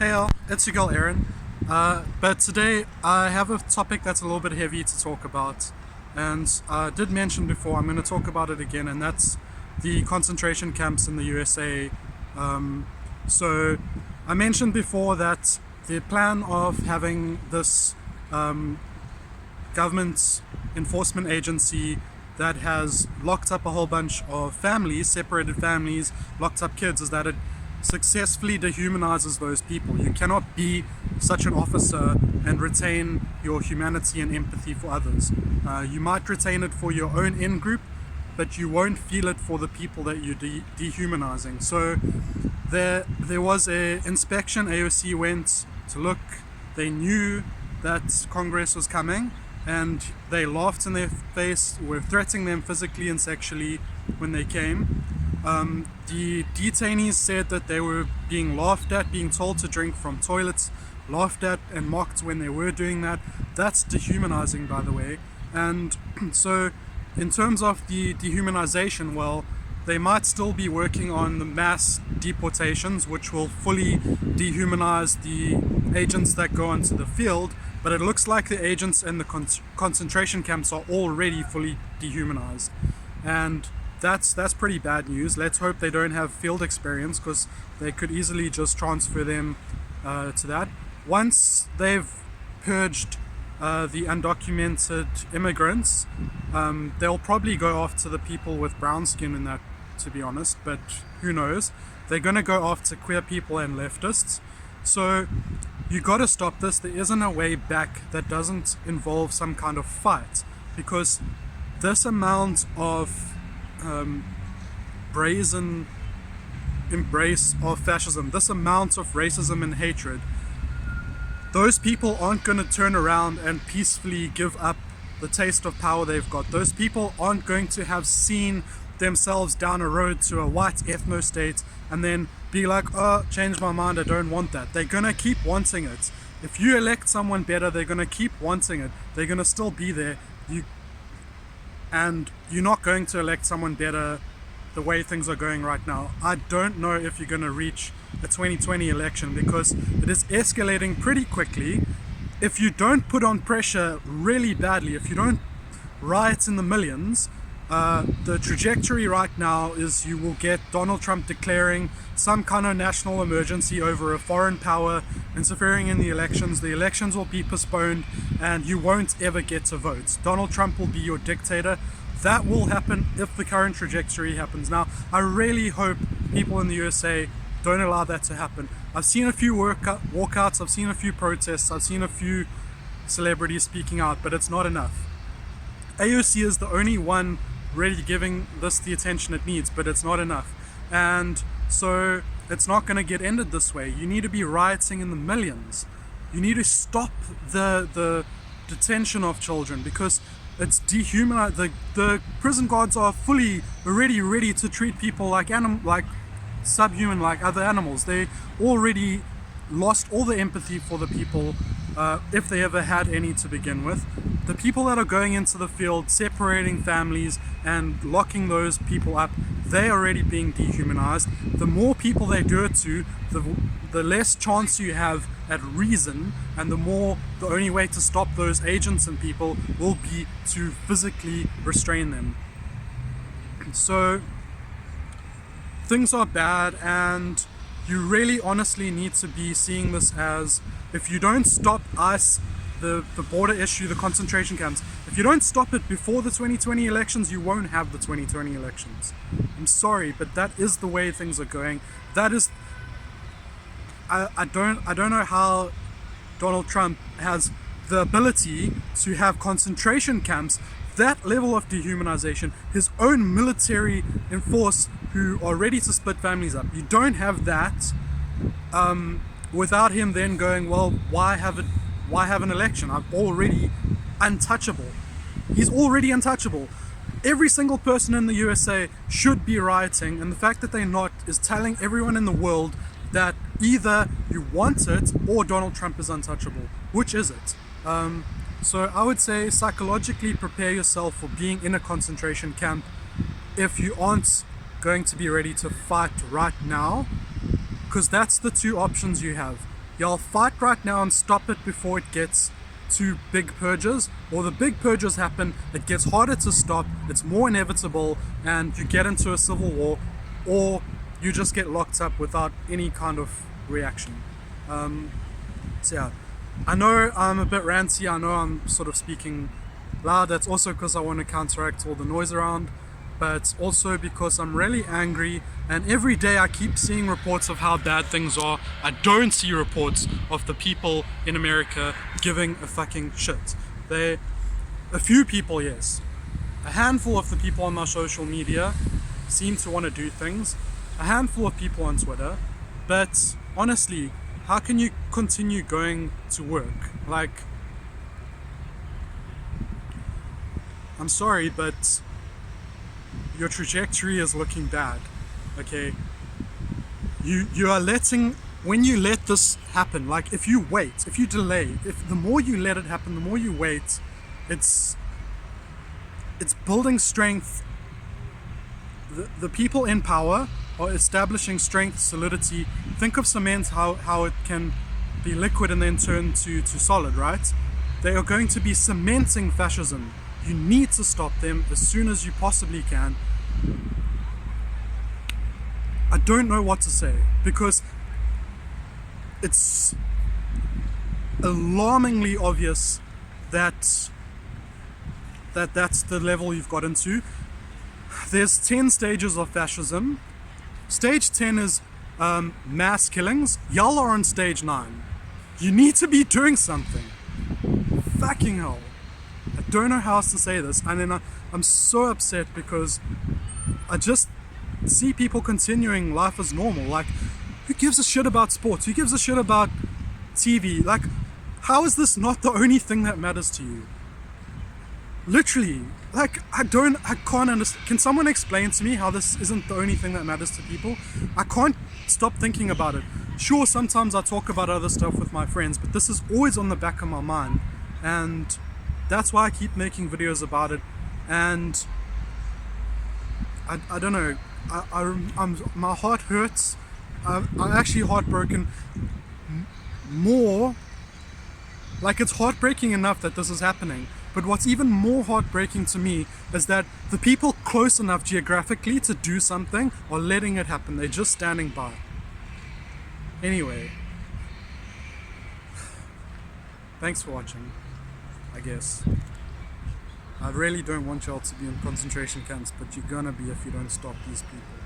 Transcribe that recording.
Hey all, it's your girl Erin. But today I have a topic that's a little bit heavy to talk about, and I did mention before, I'm going to talk about it again, and that's the concentration camps in the USA. So I mentioned before that the plan of having this government enforcement agency that has locked up a whole bunch of families, separated families, locked up kids, is that it successfully dehumanizes those people. You cannot be such an officer and retain your humanity and empathy for others. You might retain it for your own in-group, but you won't feel it for the people that you're dehumanizing. So there was a inspection. AOC went to look. They knew that Congress was coming, and they laughed in their face, were threatening them physically and sexually when they came. The detainees said that they were being laughed at, being told to drink from toilets, laughed at and mocked when they were doing that. That's dehumanizing, by the way. And so in terms of the dehumanization, well, they might still be working on the mass deportations, which will fully dehumanize the agents that go onto the field, but it looks like the agents in the concentration camps are already fully dehumanized. And that's pretty bad news. Let's hope they don't have field experience, because they could easily just transfer them to that. Once they've purged the undocumented immigrants, they'll probably go after the people with brown skin in that, to be honest, but who knows. They're going to go after queer people and leftists. So you got to stop this. There isn't a way back that doesn't involve some kind of fight, because this amount of brazen embrace of fascism, this amount of racism and hatred, those people aren't going to turn around and peacefully give up the taste of power they've got. Those people aren't going to have seen themselves down a road to a white ethno-state and then be like, oh, change my mind, I don't want that. They're going to keep wanting it. If you elect someone better, they're going to keep wanting it. They're going to still be there. And you're not going to elect someone better the way things are going right now. I don't know if you're going to reach a 2020 election, because it is escalating pretty quickly. If you don't put on pressure really badly, if you don't riot in the millions, the trajectory right now is you will get Donald Trump declaring some kind of national emergency over a foreign power interfering in the elections. The elections will be postponed and you won't ever get to vote. Donald Trump will be your dictator. That will happen if the current trajectory happens. Now, I really hope people in the USA don't allow that to happen. I've seen a few walkouts, I've seen a few protests, I've seen a few celebrities speaking out, but it's not enough. AOC is the only one really giving this the attention it needs, but it's not enough. And so it's not going to get ended this way. You need to be rioting in the millions. You need to stop the detention of children, because it's dehumanized. The prison guards are fully already ready to treat people like subhuman, like other animals. They already lost all the empathy for the people, if they ever had any to begin with. The people that are going into the field, separating families and locking those people up, they're already being dehumanized. The more people they do it to, the less chance you have at reason, and the only way to stop those agents and people will be to physically restrain them. So things are bad, and you really honestly need to be seeing this as, if you don't stop ICE, the border issue, the concentration camps, if you don't stop it before the 2020 elections, you won't have the 2020 elections. I'm sorry, but that is the way things are going. That is, I don't know how Donald Trump has the ability to have concentration camps, that level of dehumanization, his own military in force who are ready to split families up. You don't have that without him then going, well, why have an election? I'm already untouchable. He's already untouchable. Every single person in the USA should be rioting, and the fact that they're not is telling everyone in the world that either you want it or Donald Trump is untouchable. Which is it? So I would say psychologically prepare yourself for being in a concentration camp if you aren't going to be ready to fight right now, because that's the two options you have. Y'all fight right now and stop it before it gets to big purges, or the big purges happen, it gets harder to stop, it's more inevitable, and you get into a civil war, or you just get locked up without any kind of reaction. So yeah, I know I'm a bit ranty, I know I'm sort of speaking loud, that's also because I want to counteract all the noise around, but also because I'm really angry, and every day I keep seeing reports of how bad things are. I don't see reports of the people in America giving a fucking shit. A few people, yes. A handful of the people on my social media seem to want to do things. A handful of people on Twitter. But honestly, how can you continue going to work? Like, I'm sorry, but your trajectory is looking bad. Okay, you are letting, when you let this happen, like if you wait, if you delay, if the more you let it happen, the more you wait, it's building strength. The people in power are establishing strength, solidity. Think of cement, how it can be liquid and then turn to solid, right? They are going to be cementing fascism. You need to stop them as soon as you possibly can. I don't know what to say, because it's alarmingly obvious that that's the level you've got into. There's 10 stages of fascism. Stage 10 is mass killings. Y'all are on stage 9. You need to be doing something. Fucking hell. I don't know how else to say this. And then I'm so upset because I just see people continuing life as normal. Like, who gives a shit about sports? Who gives a shit about TV? Like, how is this not the only thing that matters to you? Literally, like, I can't understand. Can someone explain to me how this isn't the only thing that matters to people? I can't stop thinking about it. Sure, sometimes I talk about other stuff with my friends, but this is always on the back of my mind, and that's why I keep making videos about it. And I don't know, my heart hurts. I'm actually heartbroken. More, like, it's heartbreaking enough that this is happening, but what's even more heartbreaking to me is that the people close enough geographically to do something are letting it happen. They're just standing by. Anyway, thanks for watching, I guess. I really don't want y'all to be in concentration camps, but you're gonna be if you don't stop these people.